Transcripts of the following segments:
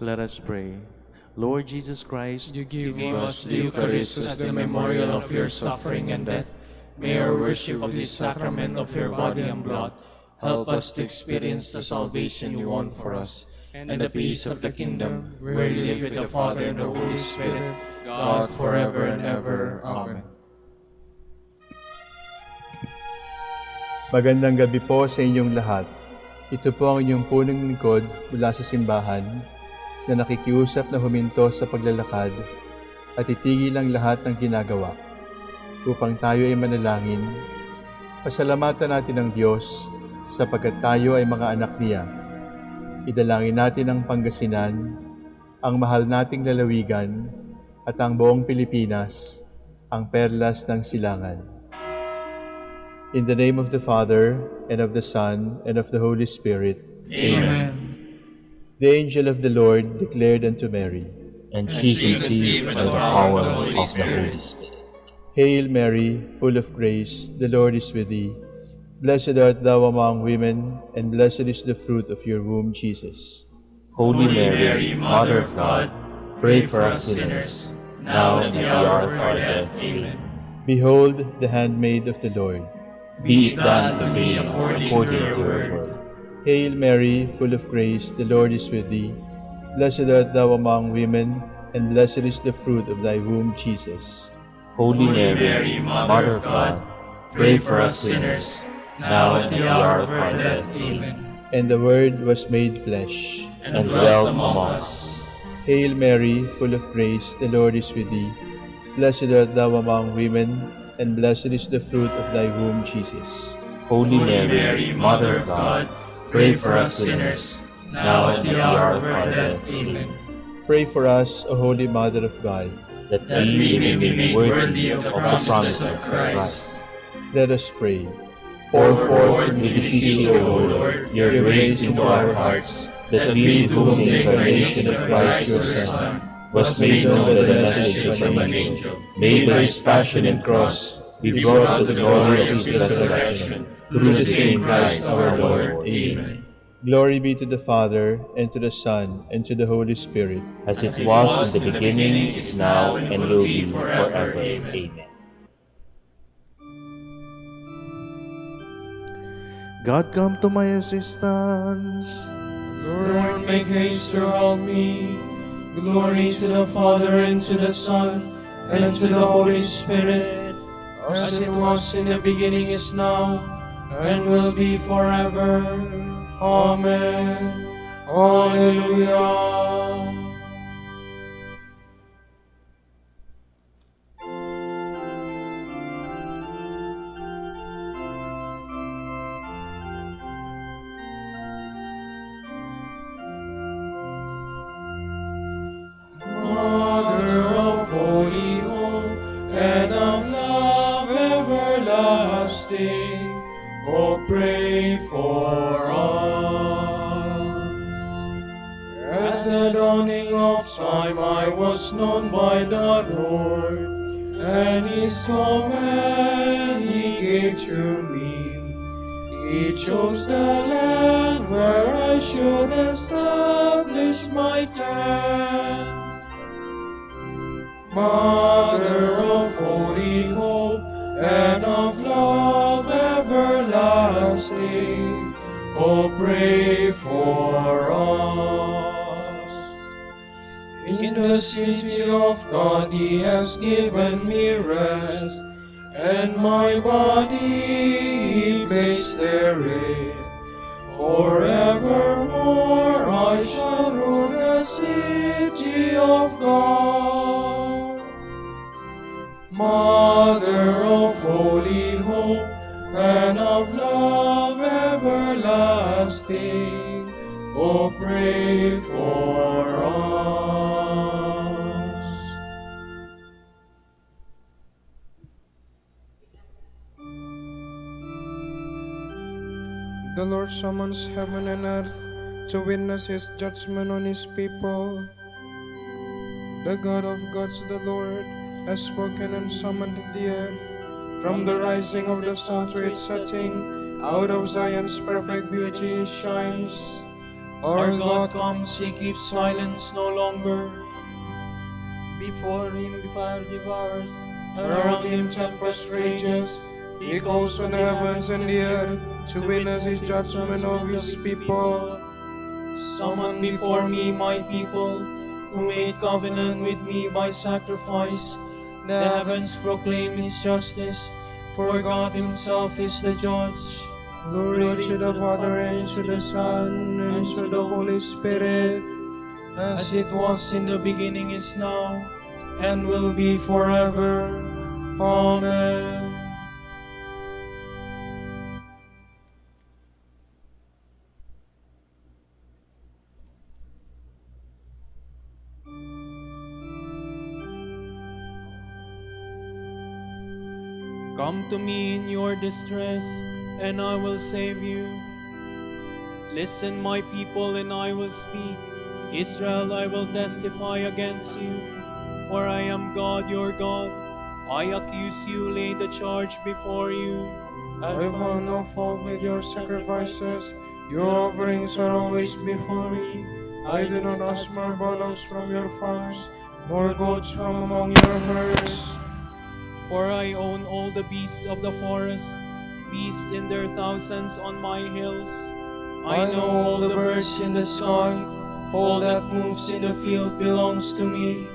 Let us pray. Lord Jesus Christ, You You gave gave us the Eucharist as the memorial of your suffering and death. May our worship of this sacrament of your body and blood help us to experience the salvation you won for us, and the peace of the kingdom, where you live with the Father and the Holy Spirit, God forever and ever. Amen. Magandang gabi po sa inyong lahat. Ito po ang inyong punong lingkod mula sa simbahan na nakikiusap na huminto sa paglalakad at itigil ang lahat ng ginagawa upang tayo ay manalangin. Pasalamatan natin ang Diyos sapagkat tayo ay mga anak niya. Idalangin natin ang Pangasinan, ang mahal nating lalawigan at ang buong Pilipinas, ang perlas ng silangan. In the name of the Father, and of the Son, and of the Holy Spirit. Amen. The angel of the Lord declared unto Mary, and she conceived by the power of the Holy Spirit. Hail Mary, full of grace, the Lord is with thee. Blessed art thou among women, and blessed is the fruit of your womb, Jesus. Holy Mary, Mother of God, pray for us sinners, now and at the hour of our death. Amen. Behold the handmaid of the Lord. Be it done to me according to your word. Hail Mary, full of grace, the Lord is with thee. Blessed art thou among women, and blessed is the fruit of thy womb, Jesus. Holy Mary, Mother of God, pray for us sinners, now and at the hour of our death. Amen. And the Word was made flesh, and dwelt among us. Hail Mary, full of grace, the Lord is with thee. Blessed art thou among women, and blessed is the fruit of thy womb, Jesus. Holy Mary, Mother of God, pray for us sinners, now and at the hour of our death. Amen. Pray for us, O Holy Mother of God, that we may be made worthy of the promises of Christ. Let us pray. Pour forth, we beseech you, O Lord, your grace into our hearts, that we, to whom the incarnation of Christ your Son was made known by the message from an angel, may by his passion and cross be brought to the glory of his resurrection, through the same Christ our Lord. Amen. Glory be to the Father, and to the Son, and to the Holy Spirit. As it was in the beginning, is now, and will be forever. Amen. God, come to my assistance. Lord, make haste to help me. Glory to the Father, and to the Son, and to the Holy Spirit, as it was in the beginning, is now, and will be forever. Amen. Alleluia. Mother of holy hope and of love everlasting, oh, pray for us. At the dawning of time I was known by the Lord, and his command he gave to me. He chose the land where I should establish my tent. Mother of holy hope and of love everlasting, oh, pray for us. In the city of God he has given me rest, and my body he placed therein. Forevermore I shall rule the city of God. Mother of holy hope and of love everlasting, oh, pray for us. The Lord summons heaven and earth to witness his judgment on his people. The God of gods, the Lord, has spoken and summoned the earth. From the rising of the sun to its setting, out of Zion's perfect beauty shines. Our God comes, he keeps silence no longer. Before him the fire devours, Around him tempest rages. He goes on the heavens and the earth to witness his judgment of his people. Summon before me my people, who made covenant with me by sacrifice. The heavens proclaim his justice, for God himself is the judge. Glory to the Father, and to the Son, and to the Holy Spirit, as it was in the beginning, is now, and will be forever. Amen. come to me in your distress, and I will save you. Listen, my people, and I will speak. Israel, I will testify against you. For I am God, your God. I accuse you, lay the charge before you. I found no fault with your sacrifices. Your offerings are always before me. I do not ask more bullocks from your farms, nor goats from among your herds. For I own all the beasts of the forest, beasts in their thousands on my hills. I know all the birds in the sky, all that moves in the field belongs to me.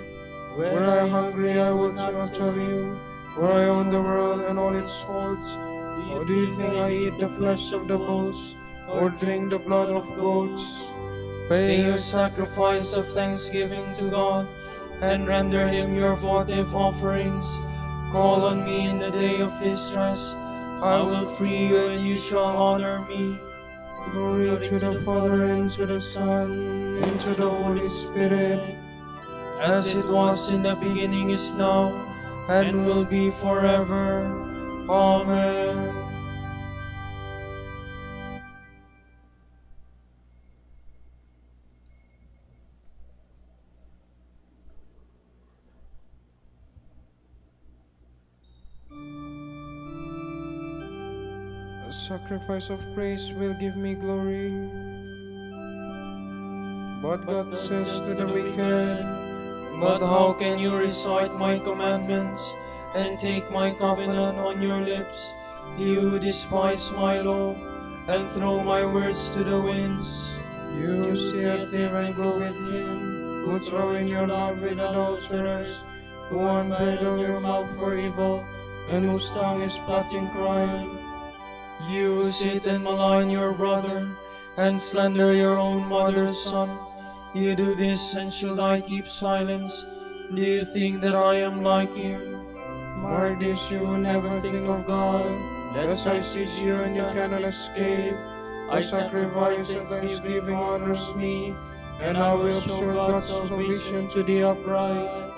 Were I hungry, I would not tell you. Were I own the world and all its holds, or do you think I eat the flesh of the bulls, or drink the blood of goats? Pay your sacrifice of thanksgiving to God, and render him your votive offerings. Call on me in the day of distress. I will free you, and you shall honor me. Glory to the Father, and to the Son, and to the Holy Spirit, as it was in the beginning, is now, and will be forever. Amen. a sacrifice of praise will give me glory. But God says to the wicked, But how can you recite my commandments, and take my covenant on your lips, you who despise my law, and throw my words to the winds? you see a thief and go with him, who throw in your love with adulterers, who unbridle your mouth for evil, and whose tongue is plotting crime. You who sit and malign your brother, and slander your own mother's son, you do this, and should I keep silence? Do you think that I am like you? Mark this, you who never think of God, lest I seize you and you cannot escape. A sacrifice of thanksgiving honors me, and I will observe God's salvation to the upright.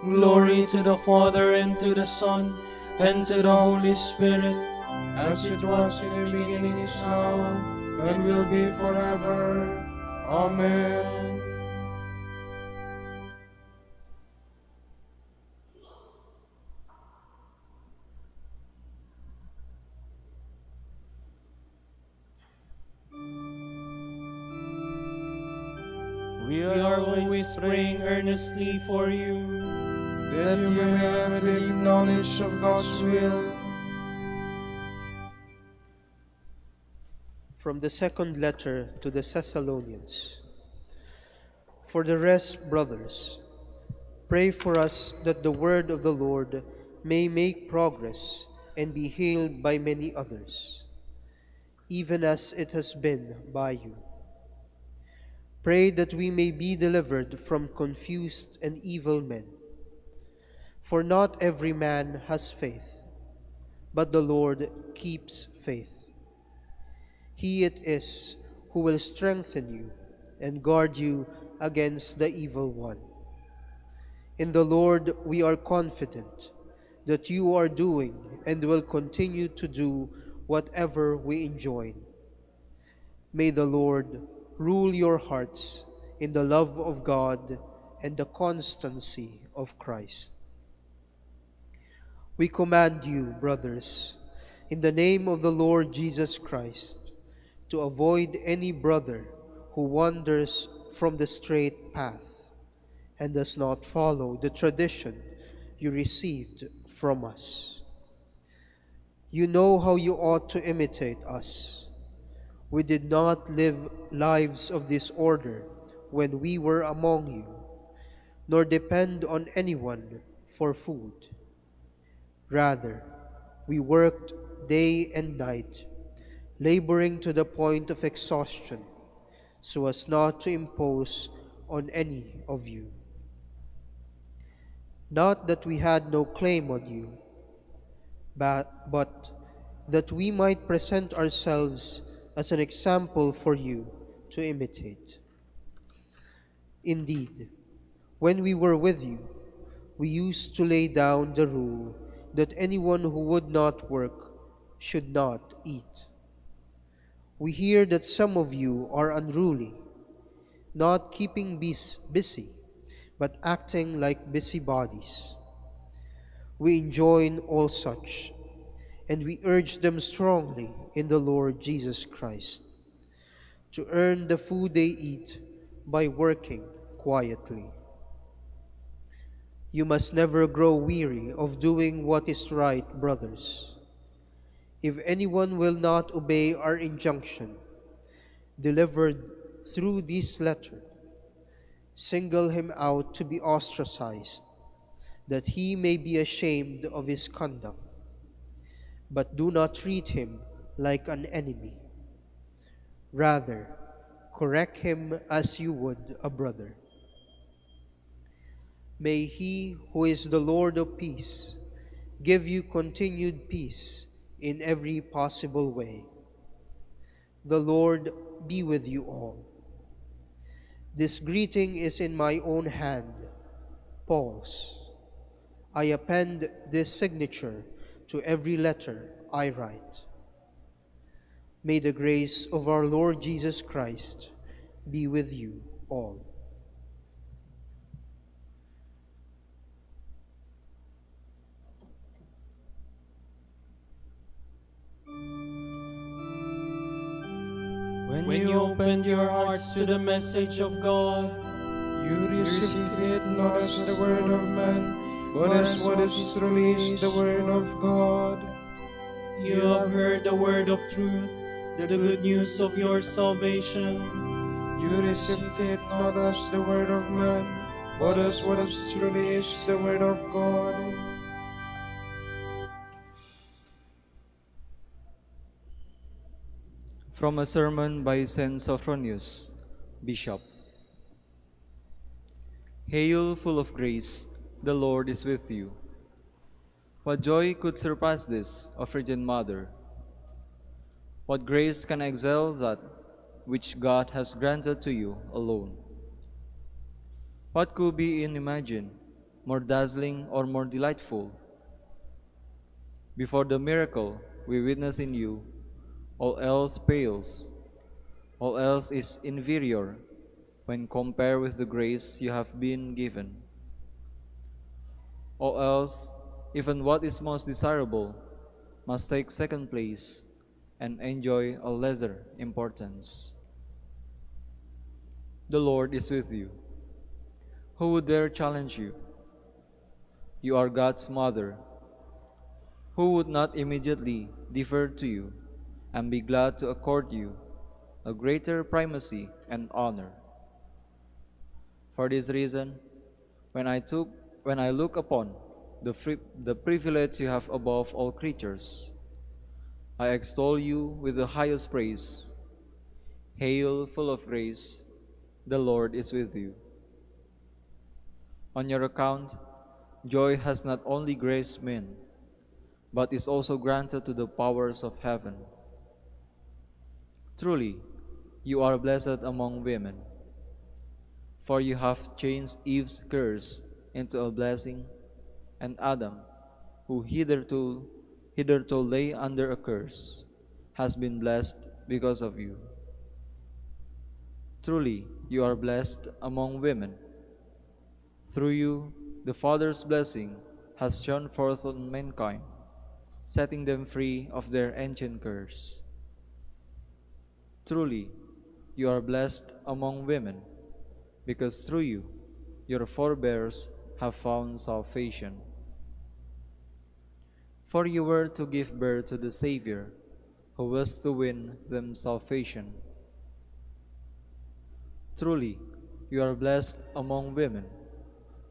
Glory to the Father, and to the Son, and to the Holy Spirit, as it was in the beginning, is now, and will be forever. Amen. We are always praying earnestly for you. That you may have a deep knowledge of God's will. From the second letter to the Thessalonians. For the rest, brothers, pray for us that the word of the Lord may make progress and be hailed by many others, even as it has been by you. Pray that we may be delivered from confused and evil men. For not every man has faith, but the Lord keeps faith. He it is who will strengthen you and guard you against the evil one. In the Lord we are confident that you are doing and will continue to do whatever we enjoin. May the Lord rule your hearts in the love of God and the constancy of Christ. We command you, brothers, in the name of the Lord Jesus Christ, to avoid any brother who wanders from the straight path and does not follow the tradition you received from us. You know how you ought to imitate us. We did not live lives of disorder when we were among you, nor depend on anyone for food. Rather, we worked day and night, laboring to the point of exhaustion, so as not to impose on any of you. Not that we had no claim on you, but that we might present ourselves as an example for you to imitate. Indeed, when we were with you, we used to lay down the rule that anyone who would not work should not eat. We hear that some of you are unruly, not keeping busy, but acting like busybodies. We enjoin all such, and we urge them strongly in the Lord Jesus Christ to earn the food they eat by working quietly. You must never grow weary of doing what is right, brothers. If anyone will not obey our injunction, delivered through this letter, single him out to be ostracized, that he may be ashamed of his conduct. But do not treat him like an enemy. Rather, correct him as you would a brother. May He who is the Lord of peace give you continued peace in every possible way. The Lord be with you all. This greeting is in my own hand, Paul's. I append this signature to every letter I write. May the grace of our Lord Jesus Christ be with you all. When you opened your hearts to the message of God, You received it not as the word of man, but as what is truly is the word of God. you have heard the word of truth, the good news of your salvation. You received it not as the word of man, but as what is truly is the word of God. From a sermon by St. Sophronius, Bishop. Hail, full of grace, the Lord is with you. What joy could surpass this, O Virgin Mother? What grace can excel that which God has granted to you alone? What could be imagined more dazzling or more delightful? Before the miracle we witness in you, all else pales, all else is inferior when compared with the grace you have been given. All else, even what is most desirable, must take second place and enjoy a lesser importance. The Lord is with you. Who would dare challenge you? You are God's mother. Who would not immediately defer to you and be glad to accord you a greater primacy and honor? For this reason, when I look upon the privilege you have above all creatures, I extol you with the highest praise. Hail, full of grace, the Lord is with you. On your account, joy has not only graced men, but is also granted to the powers of heaven. Truly, you are blessed among women, for you have changed Eve's curse into a blessing, and Adam, who hitherto lay under a curse, has been blessed because of you. Truly, you are blessed among women. Through you, the Father's blessing has shone forth on mankind, setting them free of their ancient curse. Truly, You are blessed among women, because through you your forebears have found salvation. For you were to give birth to the Savior, who was to win them salvation. Truly, you are blessed among women,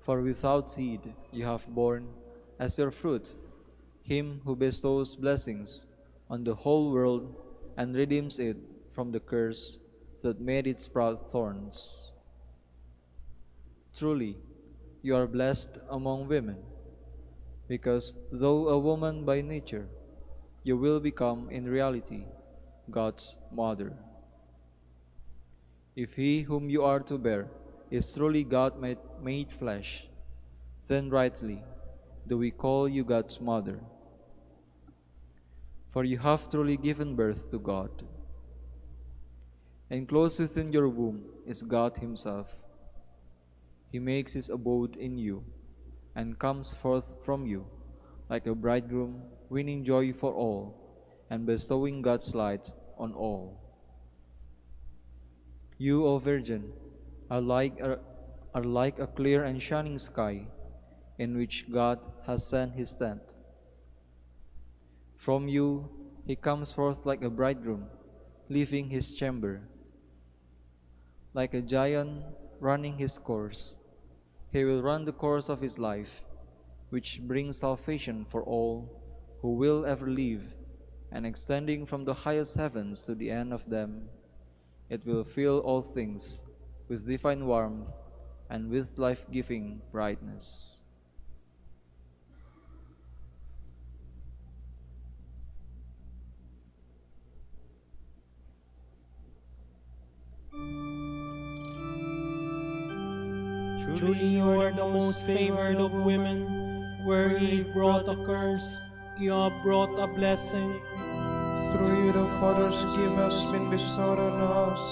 for without seed you have borne as your fruit him who bestows blessings on the whole world and redeems it from the curse that made it sprout thorns. Truly, you are blessed among women, because though a woman by nature, you will become in reality God's mother. If he whom you are to bear is truly God made flesh, then rightly do we call you God's mother. For you have truly given birth to God. And close within your womb is God himself. He makes his abode in you, and comes forth from you, like a bridegroom winning joy for all, and bestowing God's light on all. You, O Virgin, are like a clear and shining sky, in which God has sent his tent. From you he comes forth like a bridegroom, leaving his chamber. Like a giant running his course, he will run the course of his life, which brings salvation for all who will ever live, and extending from the highest heavens to the end of them, it will fill all things with divine warmth and with life-giving brightness. Truly you are the most favored of women. Where Eve brought a curse, you have brought a blessing. Through you the Father's gift has been bestowed on us.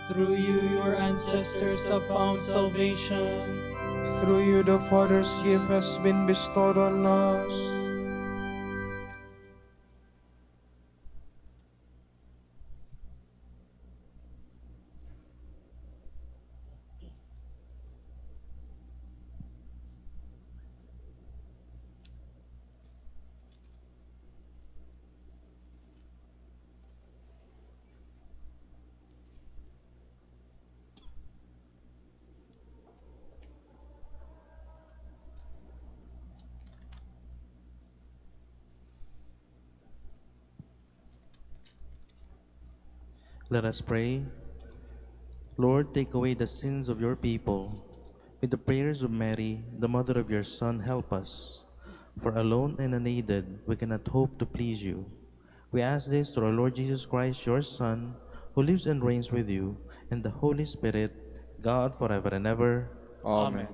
Through you your ancestors have found salvation. Through you the Father's gift has been bestowed on us. Let us pray. Lord, take away the sins of your people. With the prayers of Mary, the mother of your Son, help us. For alone and unaided, we cannot hope to please you. We ask this through our Lord Jesus Christ, your Son, who lives and reigns with you, and the Holy Spirit, God forever and ever. Amen.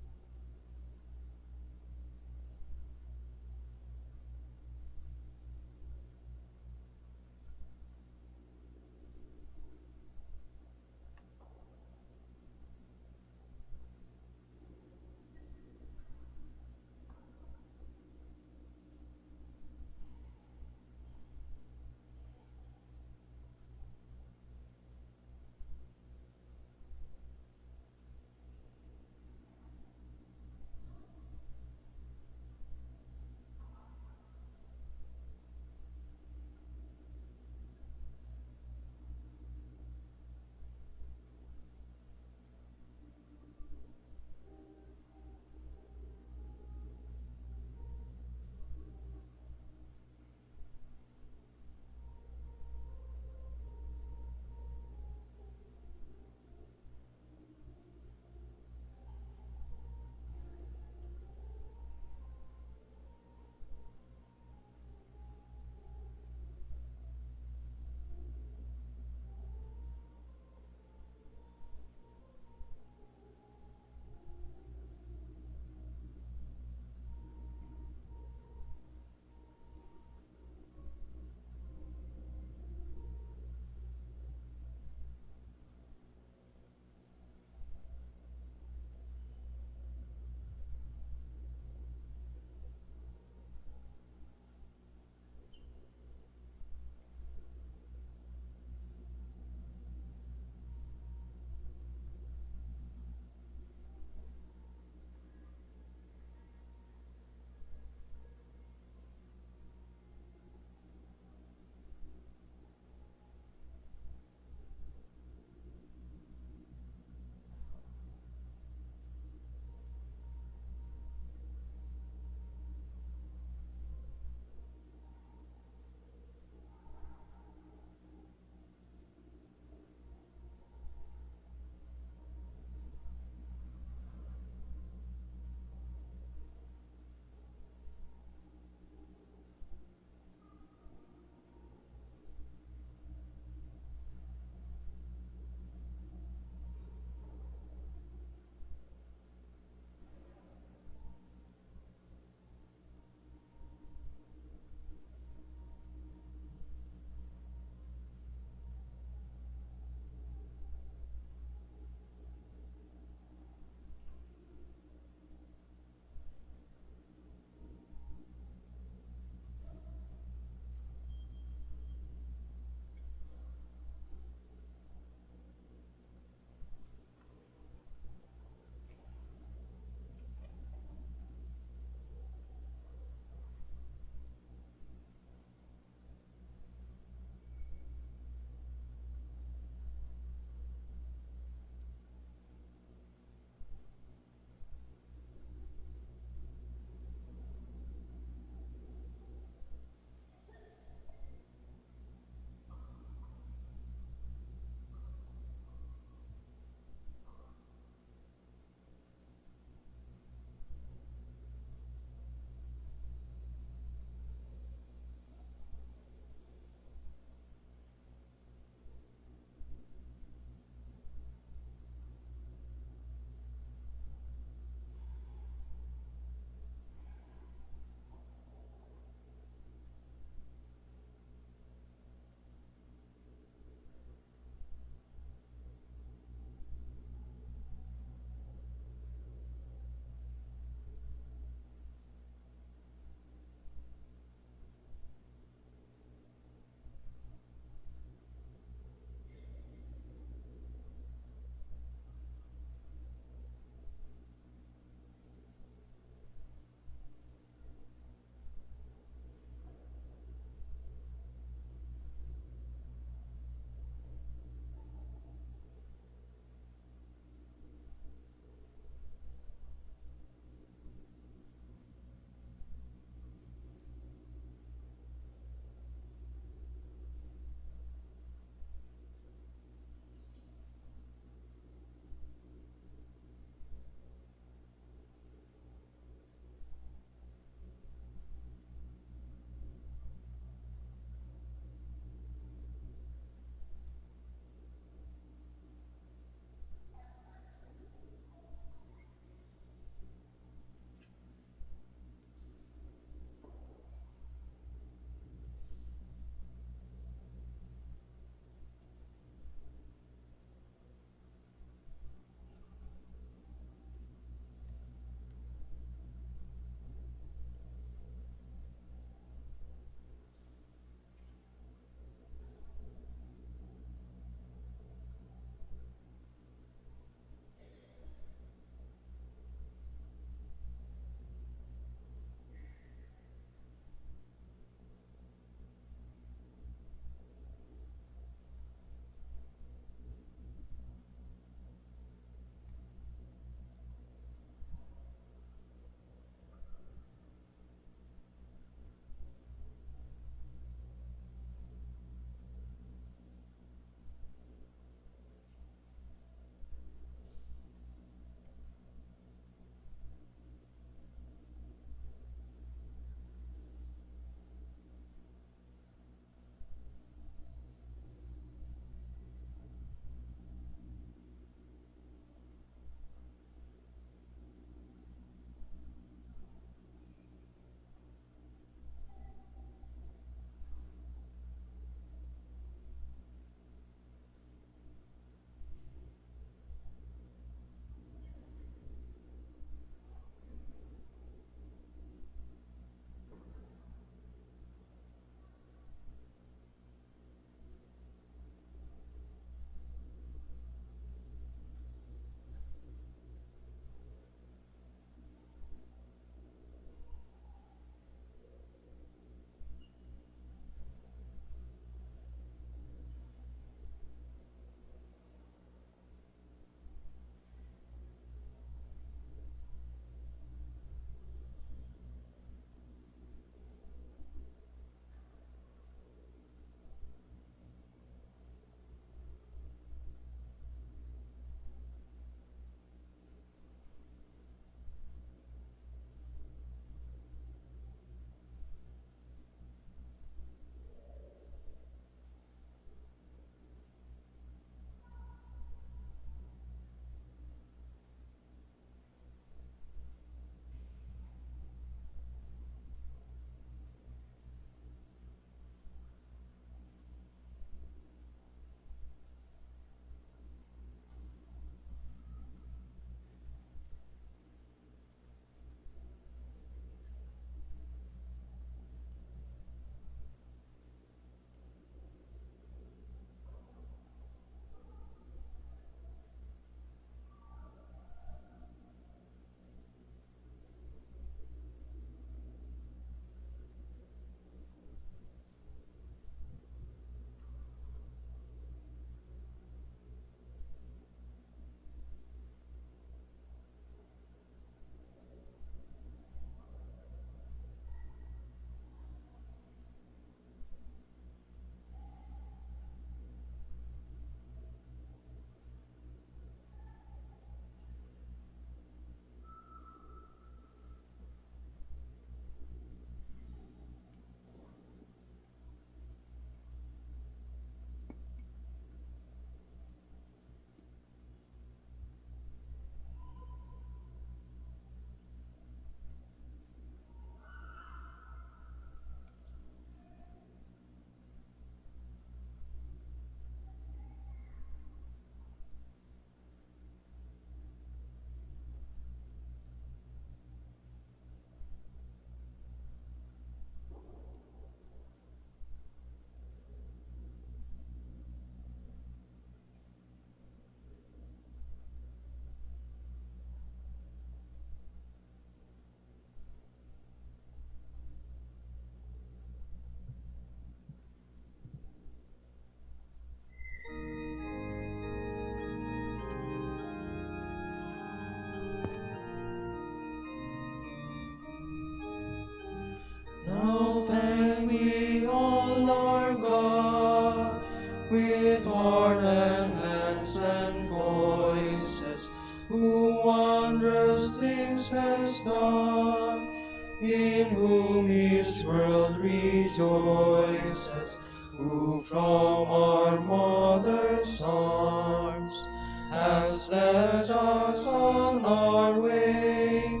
whom this world rejoices, who from our mother's arms has blessed us on our way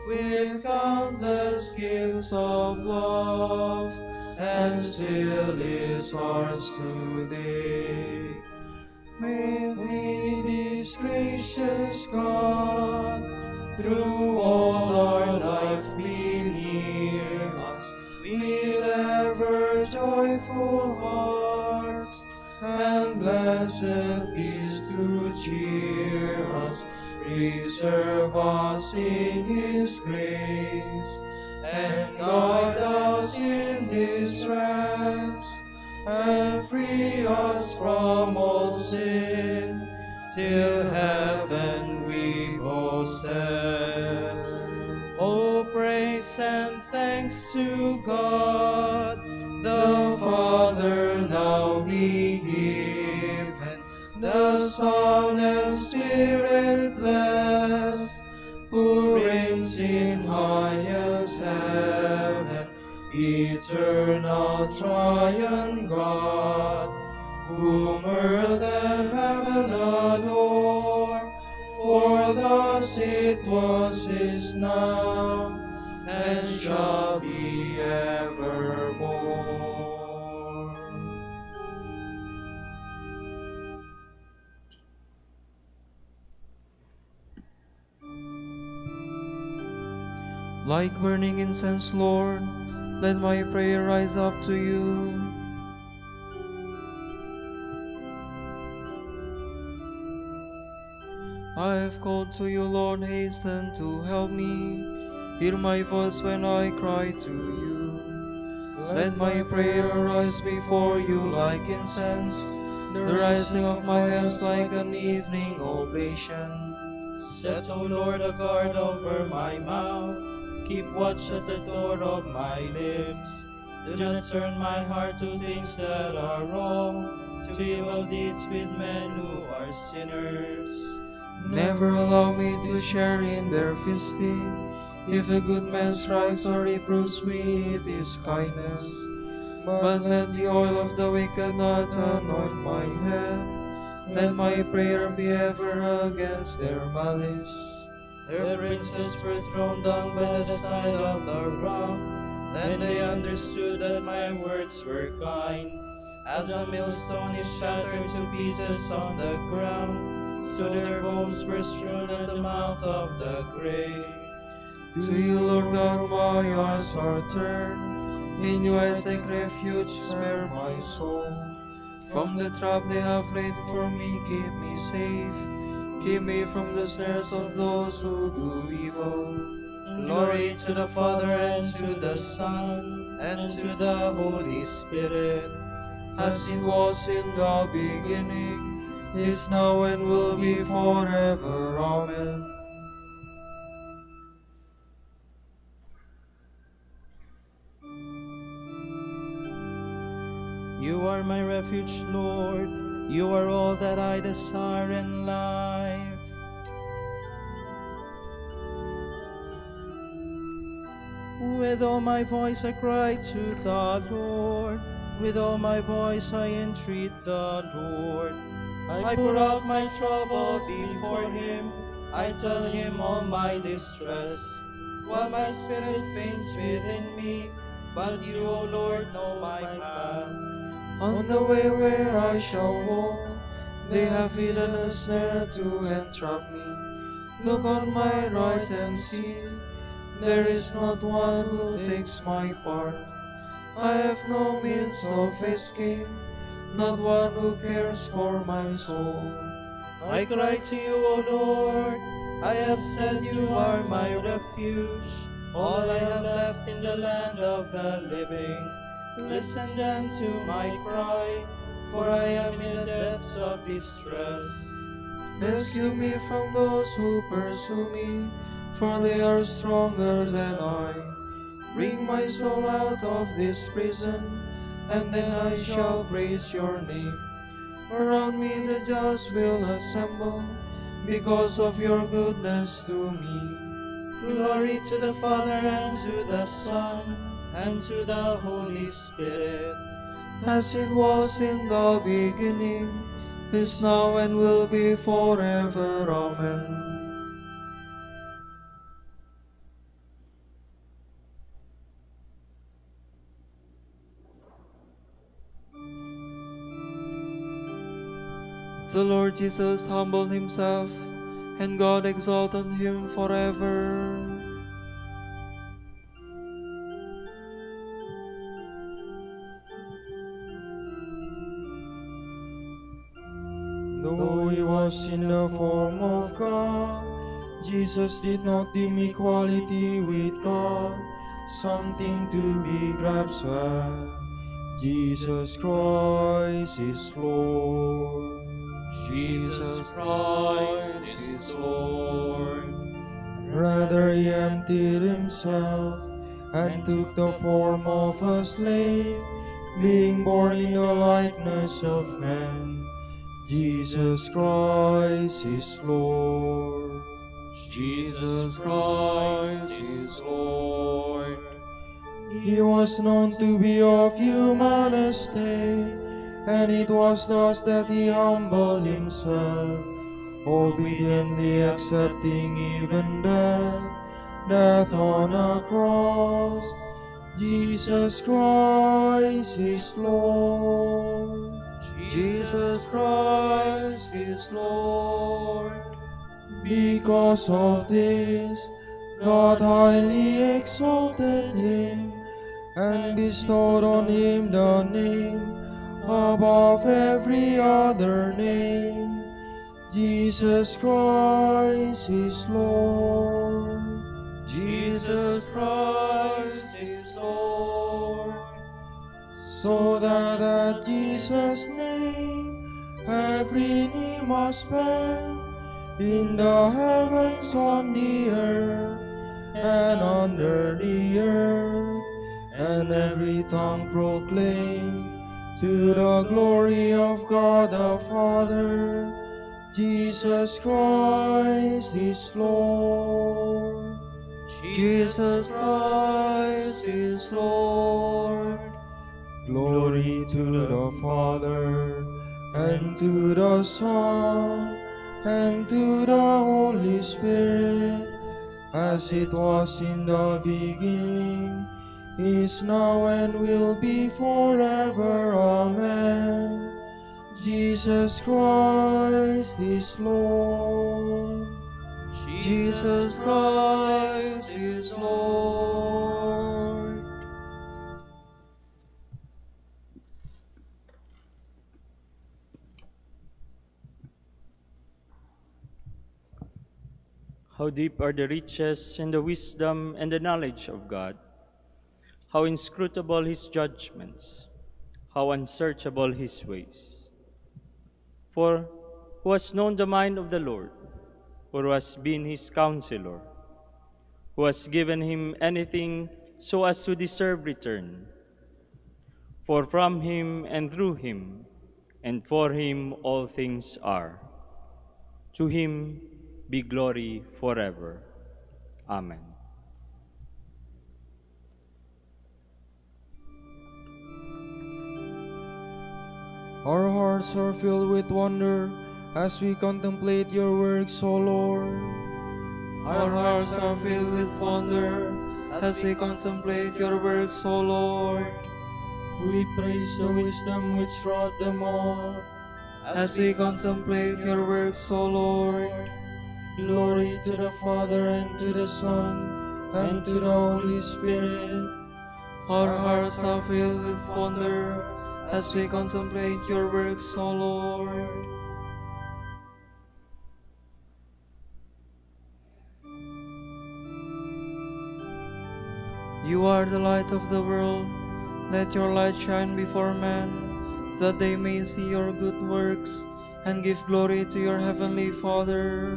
with countless gifts of love, and still is ours today. May this gracious God through all our life be near us, with ever joyful hearts, and blessed peace to cheer us, preserve us in His grace, and guide us in His rest, and free us from all sin, till heaven we possess. Oh, praise and thanks to God, the Father now be given, the Son and Spirit blessed, who reigns in highest heaven, eternal triune God, whom earth and heaven adore. For thus it was, is now, and shall be evermore. Like burning incense, Lord, let my prayer rise up to you. I have called to you, Lord, hasten to help me. Hear my voice when I cry to you. Let my prayer rise before you like incense, the rising of my hands like an evening oblation. Set, O Lord, a guard over my mouth, keep watch at the door of my lips. Do not turn my heart to things that are wrong, to evil deeds with men who are sinners. Never allow me to share in their feasting. If a good man strikes or reproves me, it is kindness. But let the oil of the wicked not anoint my head. Let my prayer be ever against their malice. Their princes were thrown down by the side of the rock. Then they understood that my words were kind. As a millstone is shattered to pieces on the ground, so their bones were strewn at the mouth of the grave. To you, Lord God, my eyes are turned. In you I take refuge, spare my soul. From the trap they have laid for me, keep me safe. Keep me from the snares of those who do evil. Glory to the Father, and to the Son, and to the Holy Spirit, as it was in the beginning, is now, and will be forever. Amen. You are my refuge, Lord. You are all that I desire in life. With all my voice I cry to the Lord. With all my voice I entreat the Lord. I pour out my trouble before Him. I tell Him all my distress. While my spirit faints within me, but you, O Lord, know my path. On the way where I shall walk, they have hidden a snare to entrap me. Look on my right and see, there is not one who takes my part. I have no means of escape, not one who cares for my soul. I cry to you, O Lord. I have said you are my refuge, all I have left in the land of the living. Listen then to my cry, for I am in the depths of distress. Rescue me from those who pursue me, for they are stronger than I. Bring my soul out of this prison, and then I shall praise your name. Around me the just will assemble, because of your goodness to me. Glory to the Father, and to the Son, and to the Holy Spirit, as it was in the beginning, is now, and will be forever. Amen. The Lord Jesus humbled himself, and God exalted him forever. Though he was in the form of God, Jesus did not deem equality with God something to be grasped at. Jesus Christ is Lord. Jesus Christ is Lord. Rather, he emptied himself and took the form of a slave, being born in the likeness of man. Jesus Christ is Lord. Jesus Christ is Lord. He was known to be of human estate, and it was thus that he humbled himself, obediently accepting even death on a cross. Jesus Christ is Lord. Jesus Christ is Lord. Because of this, God highly exalted him and bestowed on him the name above every other name. Jesus Christ is Lord. Jesus Christ is Lord. So that at Jesus' name every knee must bend, in the heavens, on the earth, and under the earth, and every tongue proclaim to the glory of God the Father, Jesus Christ is Lord. Jesus Christ is Lord. Glory to the Father, and to the Son, and to the Holy Spirit, as it was in the beginning, is now, and will be forever. Amen. Jesus Christ is Lord. Jesus Christ is Lord. How deep are the riches and the wisdom and the knowledge of God! How inscrutable his judgments! How unsearchable his ways! For who has known the mind of the Lord? Or who has been his counselor? Who has given him anything so as to deserve return? For from him, and through him, and for him all things are. To him be glory forever. Amen. Our hearts are filled with wonder as we contemplate your works, O Lord. Our hearts are filled with wonder as we contemplate your works, O Lord. We praise the wisdom which wrought them all. As we contemplate your works, O Lord. Glory to the Father, and to the Son, and to the Holy Spirit. Our hearts are filled with wonder as we contemplate your works, O Lord. You are the light of the world. Let your light shine before men, that they may see your good works and give glory to your heavenly Father.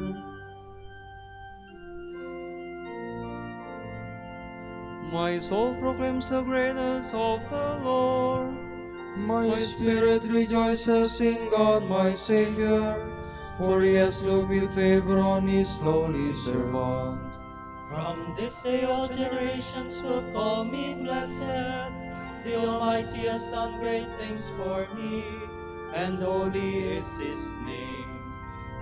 My soul proclaims the greatness of the Lord. My spirit rejoices in God my Savior, for he has looked with favor on his lowly servant. From this day all generations will call me blessed. The Almighty has done great things for me, and holy is His name.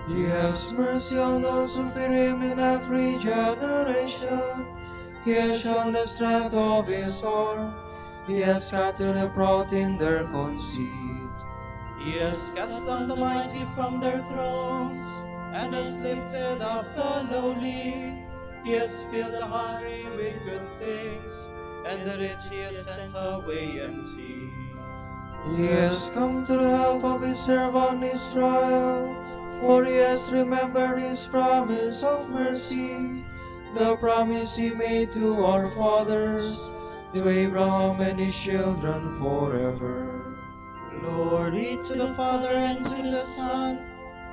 He has mercy on those who fear Him in every generation. He has shown the strength of His arm. He has scattered the proud in their conceit. He has cast down the mighty from their thrones, and has lifted up the lowly. He has filled the hungry with good things, and the rich He has sent away empty. He has come to the help of His servant Israel, for He has remembered His promise of mercy, the promise He made to our fathers, to Abraham and his children forever. Glory to the Father, and to the Son,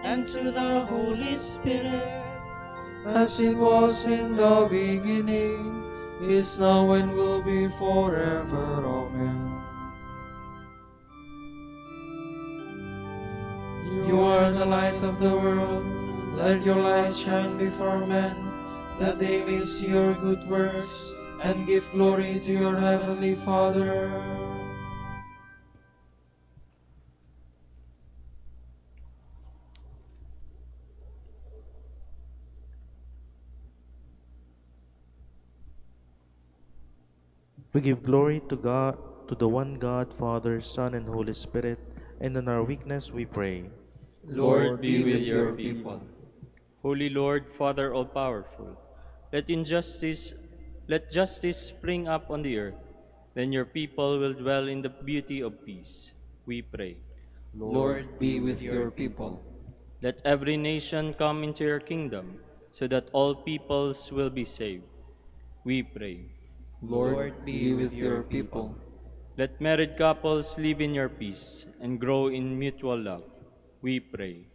and to the Holy Spirit, as it was in the beginning, is now, and will be forever. Amen. You are the light of the world. Let your light shine before men, that they may see your good works and give glory to your heavenly Father. We give glory to God, to the one God, Father, Son, and Holy Spirit, and in our weakness we pray. Lord, be with your people. Holy Lord, Father all-powerful, let justice spring up on the earth. Then your people will dwell in the beauty of peace. We pray. Lord, be with your people. Let every nation come into your kingdom, so that all peoples will be saved. We pray. Lord, be with your people. Let married couples live in your peace and grow in mutual love. We pray.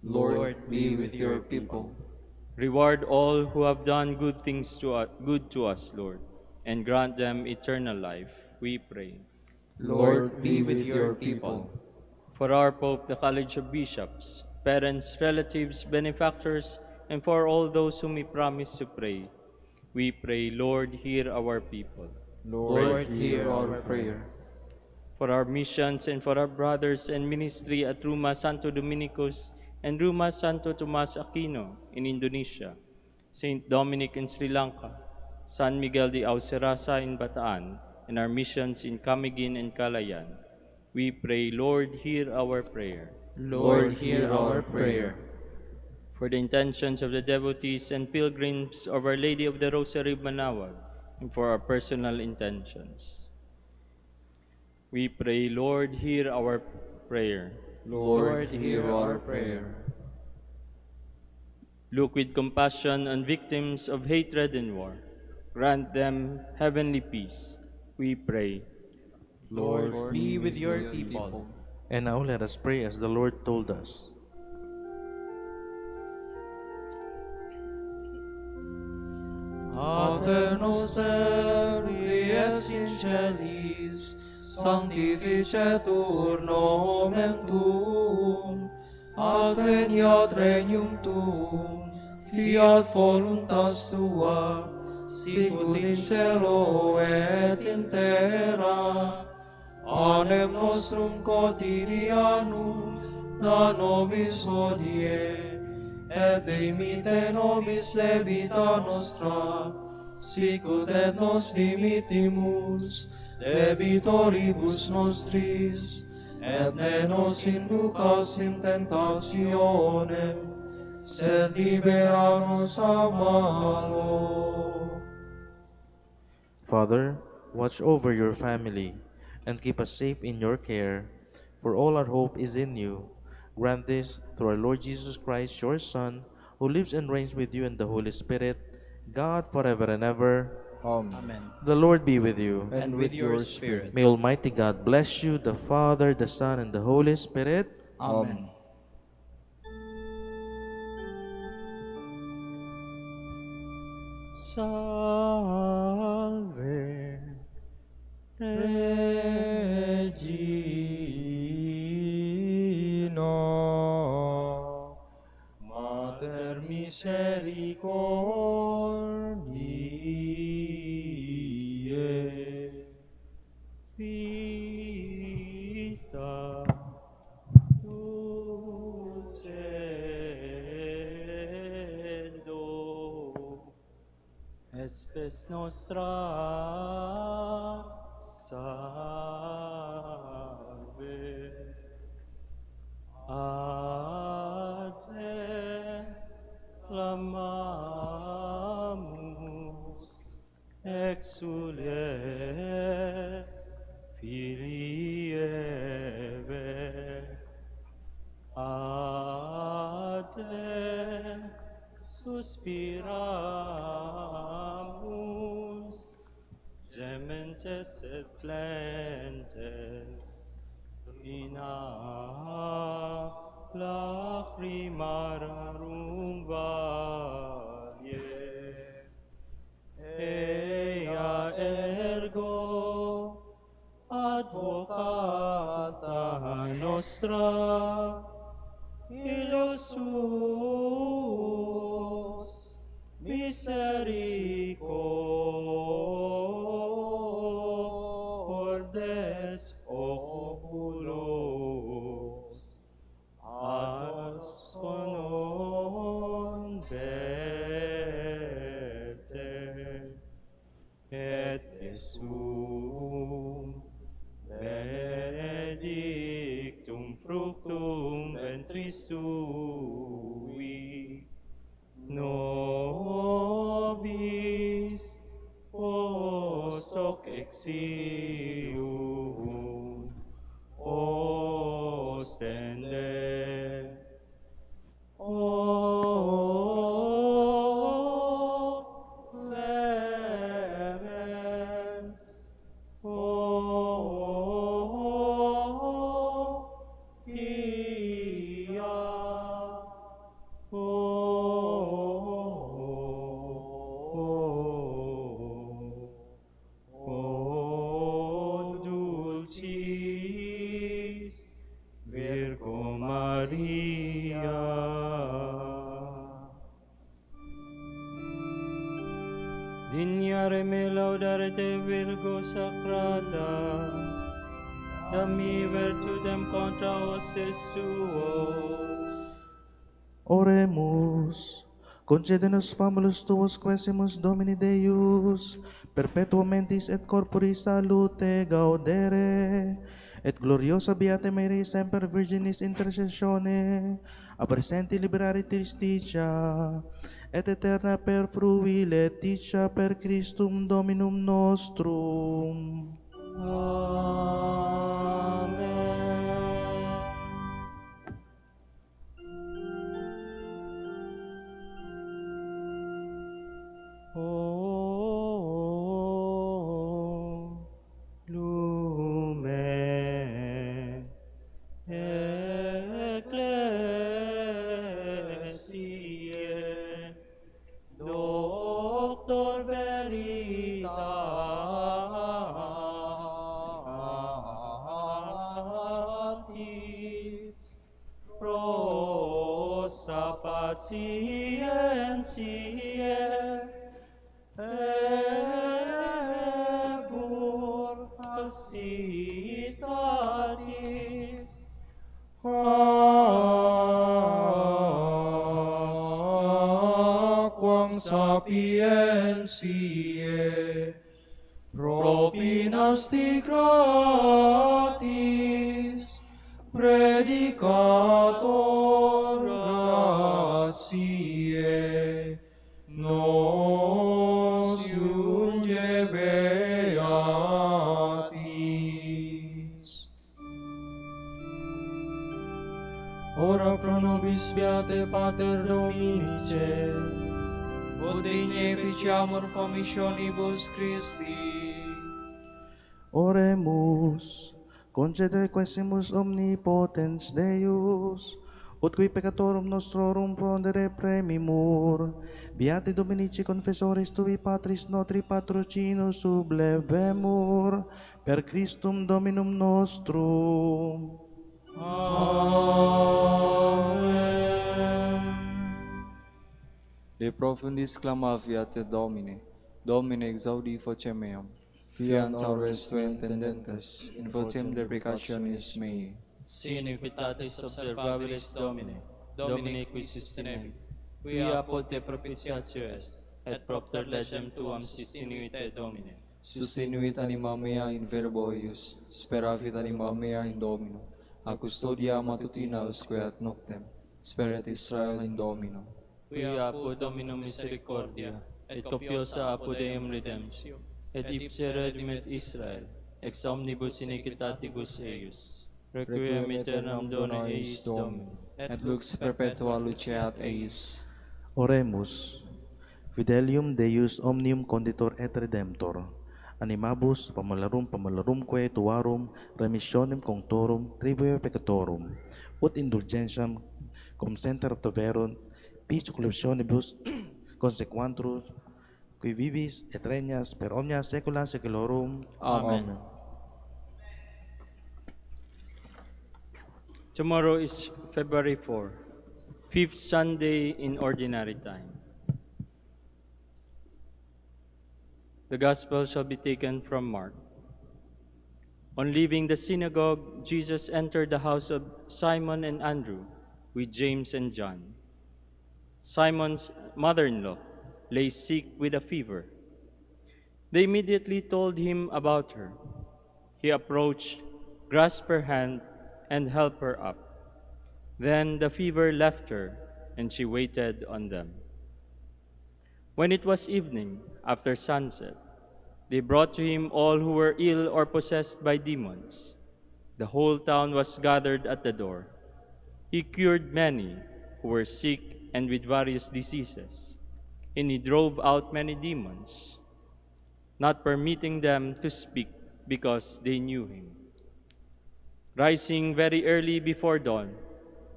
Lord, be with your people. Reward all who have done good things good to us, Lord, and grant them eternal life. We pray. Lord, be with your people. For our Pope, the College of Bishops, parents, relatives, benefactors, and for all those whom we promise to pray, we pray, Lord, hear our people. Lord, hear our prayer. For our missions and for our brothers and ministry at Ruma Santo Dominicus and Ruma Santo Tomas Aquino in Indonesia, Saint Dominic in Sri Lanka, San Miguel de Auserasa in Bataan, and our missions in Camiguin and Calayan, we pray, Lord, hear our prayer. Lord, hear our prayer. For the intentions of the devotees and pilgrims of Our Lady of the Rosary of Manaoag, and for our personal intentions, we pray, Lord, hear our prayer. Lord, hear our prayer. Look with compassion on victims of hatred and war. Grant them heavenly peace, we pray. Lord, be with your people. And now let us pray as the Lord told us. Pater noster, qui es in celis, sanctificetur nomen tuum, adveniat regnum tuum, fiat voluntas tua, sicut in cielo et in terra. Panem nostrum quotidianum da nobis hodie, et dimite nobis debita nostra, sicut et nos dimitimus debitoribus nostris, et ne nos inducas in tentationem, sed libera nos a malo. Father, watch over your family and keep us safe in your care, for all our hope is in you. Grant this through our Lord Jesus Christ, your Son, who lives and reigns with you in the Holy Spirit, God forever and ever. Amen. The Lord be with you. And with your spirit. May Almighty God bless you, the Father, the Son, and the Holy Spirit. Amen. Salve Regina, Mater misericordiae, Vita dulcedo, espes nostra salve. A te clamamus, exules Filii Eve. A te suspiramus, gementes et plentes, Ina lacrimararum valle. Ea ergo advocata nostra, illos tuos misericordes oculos non verte, et Jesum benedictum fructum ventris tui, nobis post hoc exilium ostende. O clemens, O pia, O dulcis Virgo Maria. Dignare me laudare te, Virgo Sacrata, dammi virtutem contra hostes tuos. Oremus. Concede-nos famulus tuos quesimus Domini Deus, perpetuamentis et corporis salute gaudere, et gloriosa Beata Maria semper Virginis intercessione, a presenti liberare tristitia, et eterna per frui letitia per Christum Dominum nostrum. Amen. O lumen ecclesiae, Doctor veritatis, prosa patientiae, ebur castitatis, Aquam sapientiae, propinas ti gratis, predicator gratiae, nos iunge beatis. Ora pro nobis beate Pater Dominice, ut digne ficiamur commissionibus Christi. Oremus. Concede quesimus omnipotens Deus, ut qui peccatorum nostrorum prondere premimur, Beati Dominici confessores tui Patris notri patrocino sublevemur, per Christum Dominum nostrum. Amen. De profundis clamavi a te Domine, Domine exaudi vocem meam. fiant aures tua intendentes, in votum deprecationis mei. Sin invitatis observabilis Domine, Domine qui sustinemi, qui apud te propitiatio est, et propter legem tuam sustinuite Domine. Sustinuit anima mea in verbo eius, speravit anima mea in Domino, a custodia matutina usque ad noctem, speret Israel in Domino. Qui apud Dominum misericordia, et copiosa apud eum redemptio, et ipse redimet Israel, ex omnibus iniquitatibus eius. Requiem aeternam dona eis Domini, Et lux perpetua luceat eis. Oremus. Fidelium Deus omnium conditor et redemptor. Animabus pamallarumque tuarum remissionem conctorum tribue peccatorum. Ut indulgentiam cum center verum pisculationibus consequantrus qui vivis et regnas per omnia saecula saeculorum. Amen. Tomorrow is February 4, fifth Sunday in Ordinary Time. The Gospel shall be taken from Mark. On leaving the synagogue, Jesus entered the house of Simon and Andrew with James and John. Simon's mother-in-law lay sick with a fever. They immediately told him about her. He approached, grasped her hand, and helped her up. Then the fever left her, and she waited on them. When it was evening, after sunset, they brought to him all who were ill or possessed by demons. The whole town was gathered at the door. He cured many who were sick and with various diseases, and he drove out many demons, not permitting them to speak because they knew him. Rising very early before dawn,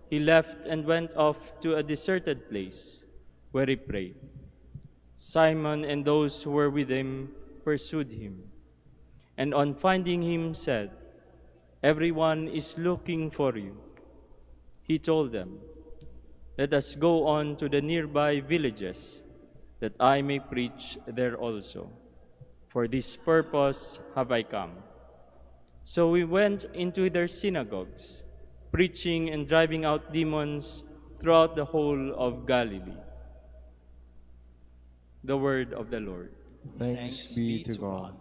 he left and went off to a deserted place where he prayed. Simon and those who were with him pursued him, and on finding him said, "Everyone is looking for you." He told them, "Let us go on to the nearby villages, that I may preach there also. For this purpose have I come." So we went into their synagogues, preaching and driving out demons throughout the whole of Galilee. The word of the Lord. Thanks be to God.